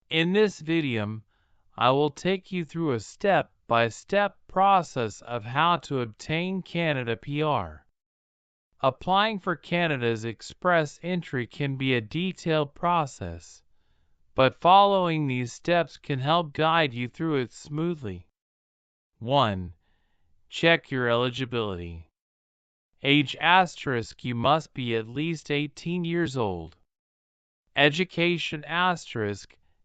In this video, I will take you through a step-by-step process of how to obtain Canada PR. Applying for Canada's Express Entry can be a detailed process, but following these steps can help guide you through it smoothly. 1. Check your eligibility. Age *, you must be at least 18 years old. Education *,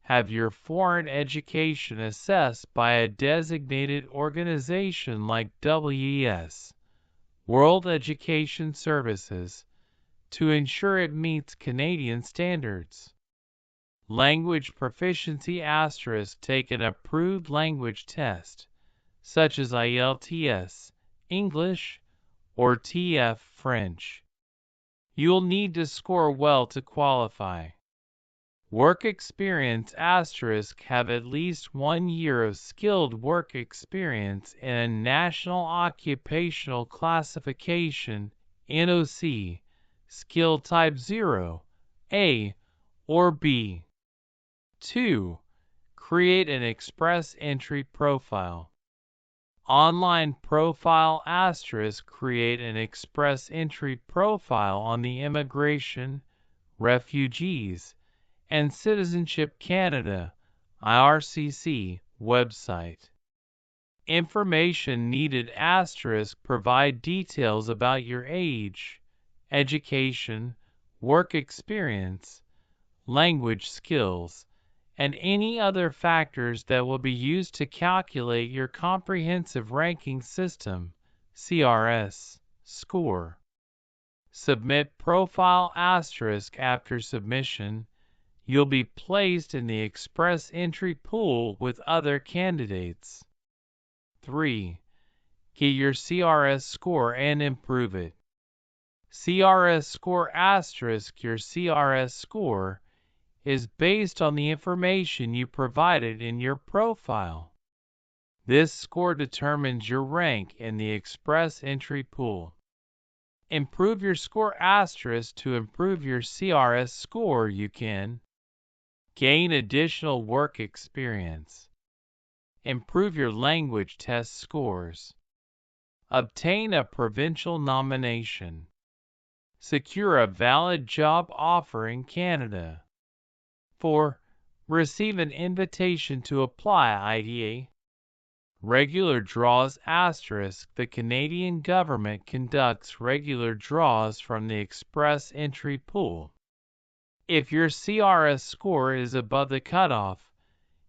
have your foreign education assessed by a designated organization like WES, World Education Services, to ensure it meets Canadian standards. Language proficiency *, take an approved language test, such as IELTS, English, or TF French. You'll need to score well to qualify. Work experience *, have at least 1 year of skilled work experience in a National Occupational Classification (NOC) skill type 0, A, or B. 2. Create an Express Entry profile. Online profile *, create an Express Entry profile on the Immigration, Refugees, and Citizenship Canada (IRCC) website. Information needed * provide details about your age, education, work experience, language skills, and any other factors that will be used to calculate your Comprehensive Ranking System (CRS) score. Submit profile * after submission. You'll be placed in the Express Entry pool with other candidates. 3. Get your CRS score and improve it. CRS score * your CRS score is based on the information you provided in your profile. This score determines your rank in the Express Entry pool. Improve your score * to improve your CRS score. You can gain additional work experience, improve your language test scores, obtain a provincial nomination, secure a valid job offer in Canada. 4. Receive an invitation to apply IDA. Regular draws * the Canadian government conducts regular draws from the Express Entry pool. If your CRS score is above the cutoff,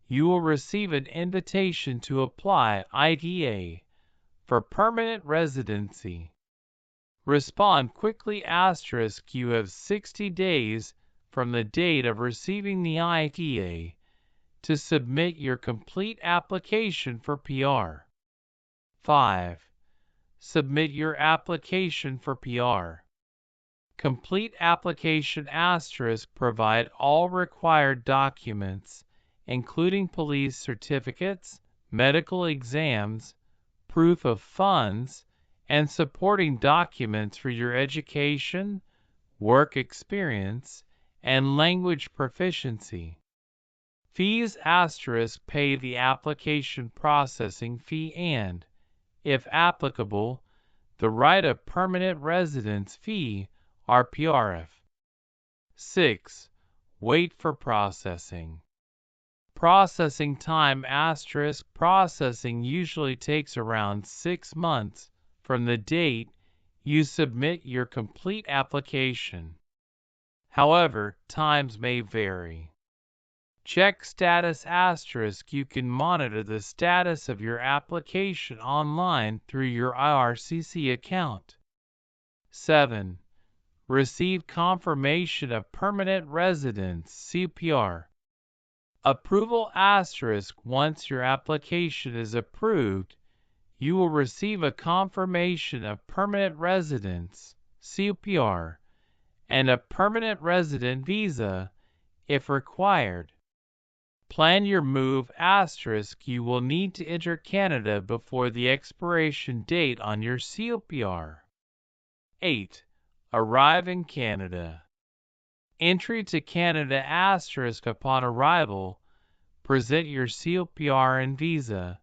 you will receive an invitation to apply IDA for permanent residency. Respond quickly * you have 60 days from the date of receiving the IDA to submit your complete application for PR. 5. Submit your application for PR. Complete application * provide all required documents, including police certificates, medical exams, proof of funds, and supporting documents for your education, work experience, and language proficiency. Fees * pay the application processing fee and, if applicable, the right of permanent residence fee (RPRF). 6. Wait for processing. Processing time * processing usually takes around 6 months from the date you submit your complete application. However, times may vary. Check status * you can monitor the status of your application online through your IRCC account. 7. Receive confirmation of permanent residence (CPR). Approval * once your application is approved, you will receive a confirmation of permanent residence (CPR) and a permanent resident visa if required. Plan your move * you will need to enter Canada before the expiration date on your CPR. 8. Arrive in Canada. Entry to Canada * upon arrival present your COPR and visa,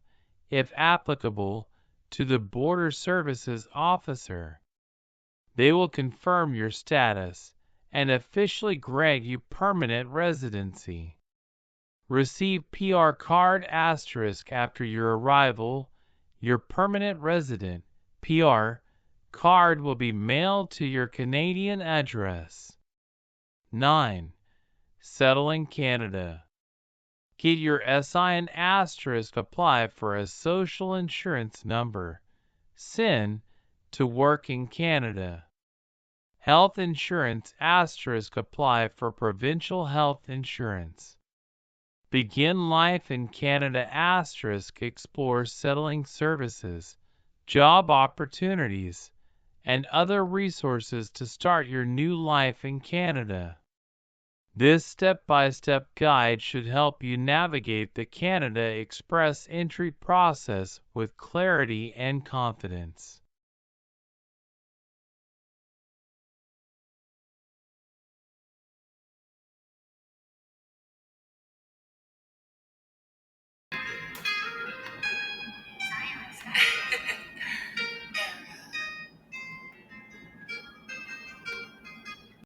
if applicable, to the Border Services Officer. They will confirm your status and officially grant you permanent residency. Receive PR card * after your arrival. Your permanent resident PR card will be mailed to your Canadian address. 9. Settle in Canada. Get your SIN * apply for a social insurance number SIN to work in Canada. Health insurance * apply for provincial health insurance. Begin life in Canada * explore settling services, job opportunities, and other resources to start your new life in Canada. This step-by-step guide should help you navigate the Canada Express entry process with clarity and confidence.